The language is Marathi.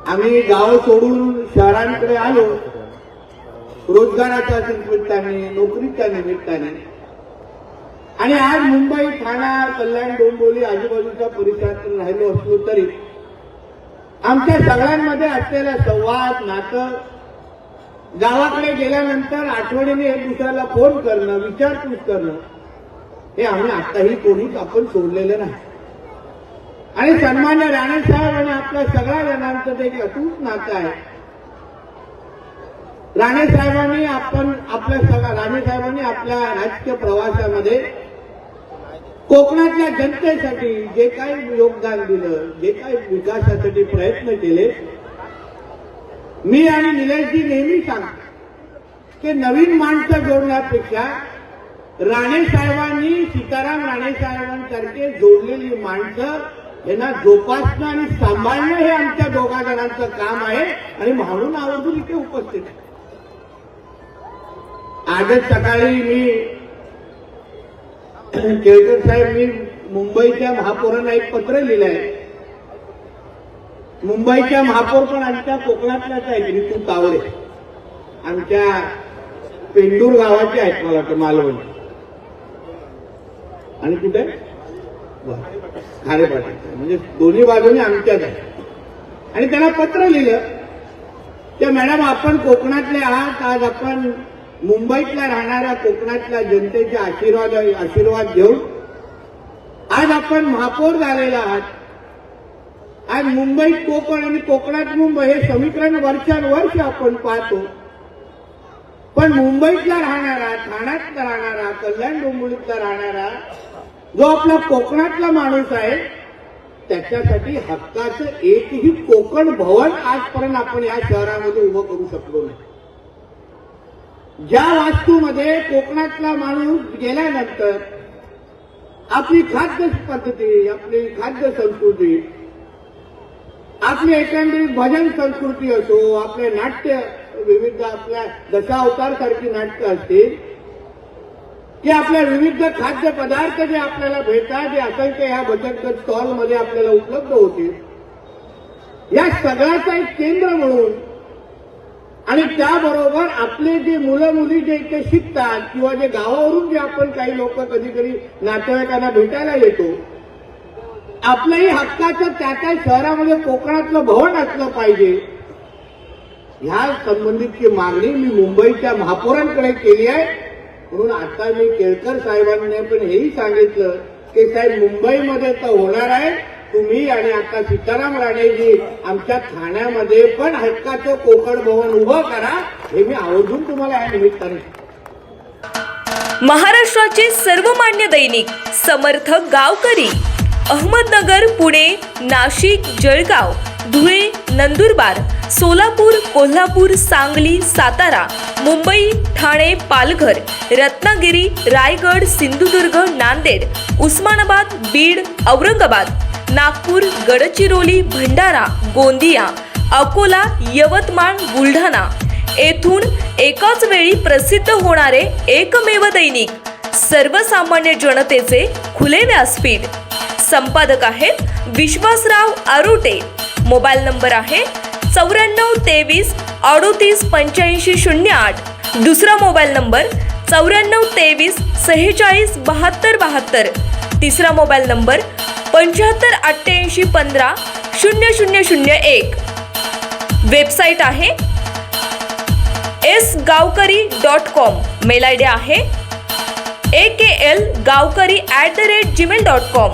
आम्ही गाव सोडून शहरांकडे आलो रोजगाराच्या निमित्ताने, नोकरीच्या निमित्ताने, आणि आज मुंबई, ठाणा, कल्याण, डोंबिवली आजूबाजूच्या परिसरात राहिलो असलो तरी आमच्या सगळ्यांमध्ये असलेला संवाद, नातं, गावाकडे गेल्यानंतर आठवणीने एक दुसऱ्याला फोन करणं, विचारपूस करणं, हे आम्ही आताही कोणीच आपण सोडलेलं नाही. आणि सन्मान्य राणे साहेब आणि आपल्या सगळ्या जणांचं ते एक अतूट नातं आहे. राणे साहेबांनी आपल्या राजकीय प्रवासामध्ये कोकणातल्या जनतेसाठी जे काही योगदान दिलं, जे काही विकासासाठी प्रयत्न केले, मी आणि निलेशजी नेहमी सांगतो की नवीन माणसं जोडण्यापेक्षा राणे साहेबांनी, सीताराम राणे साहेबांसारखे जोडलेली माणसं यांना जोपासणं आणि सांभाळणं हे आमच्या दोघा जणांचं काम आहे. आणि म्हणून आवर्जून इथे उपस्थित आहे. आजच सकाळी मी केळकर साहेब, मी मुंबईच्या महापौरांना एक पत्र लिहिलं आहे. मुंबईच्या महापौर पण आमच्या कोकणातल्याच आहेत, ऋतू तावडे, आमच्या पेंडूर गावाचे आहेत मला वाटतं, मालवण. आणि कुठे खारेपाटी, म्हणजे दोन्ही बाजूने आमच्याच आहे. आणि त्यांना पत्र लिहिलं की मॅडम, आपण कोकणातले आहात, आज आपण मुंबईतल्या राहणाऱ्या कोकणातल्या जनतेचे आशीर्वाद घेऊन आज आपण महापौर झालेला आहात. आज मुंबईत कोकण आणि कोकणात मुंबई हे समीकरण वर्षानुवर्ष आपण पाहतो. पण मुंबईतला राहणारा, ठाण्यातला राहणारा, कल्याण डोंबिवलीतला राहणारा जो आपला कोकणातला माणूस आहे, त्याच्यासाठी हक्काचं एकही कोकण भवन आजपर्यंत आपण या शहरामध्ये उभं करू शकलो नाही. ज्या वास्तूमध्ये कोकणातला माणूस गेल्यानंतर आपली खाद्य पद्धती, आपली खाद्य संस्कृती, आपली एकंदरीत भजन संस्कृती असो, आपले नाट्य, विविध आपल्या दशावतार सारखी नाटकं असतील, की आपल्या विविध खाद्य पदार्थ जे आपल्याला भेटतात, जे असंख्य ह्या बचत गट स्टॉलमध्ये आपल्याला उपलब्ध होतील, या सगळ्याचं एक केंद्र म्हणून, आणि त्याबरोबर आपले जे मुलं मुली जे इथे शिकतात किंवा जे गावावरून जे आपण काही लोक कधी कधी नातेवाईकांना भेटायला येतो, आपल्याही हक्काचं त्या त्या शहरामध्ये कोकणातलं भवन असलं पाहिजे, ह्या संबंधितची मागणी मी मुंबईच्या महापौरांकडे केली आहे. म्हणून आता मी केळकर साहेबांनी पण हेही सांगितलं की साहेब, मुंबईमध्ये तर होणार आहे, तुम्ही आणि आता सीताराम राणेजी आमच्या ठाण्यामध्ये पण हक्काचं कोकण भवन उभं करा, हे मी आवर्जून तुम्हाला या निमित्ताने. महाराष्ट्राचे सर्वमान्य दैनिक समर्थ गावकरी, अहमदनगर, पुणे, नाशिक, जळगाव, धुळे, नंदुरबार, सोलापूर, कोल्हापूर, सांगली, सातारा, मुंबई, ठाणे, पालघर, रत्नागिरी, रायगड, सिंधुदुर्ग, नांदेड, उस्मानाबाद, बीड, औरंगाबाद, नागपूर, गडचिरोली, भंडारा, गोंदिया, अकोला, यवतमाळ, बुलढाणा येथून एकाच वेळी प्रसिद्ध होणारे एकमेव दैनिक, सर्वसामान्य जनतेचे खुले व्यासपीठ. संपादक आहेत विश्वासराव आरोटे. मोबाईल नंबर आहे 94 23 38 85 08. दुसरा मोबाईल नंबर 94 23 46 72 72. तिसरा मोबाईल नंबर 75 88 15 0001. वेबसाईट आहे sgavkari.com. मेल आयडी आहे aklgavkari@gmail.com.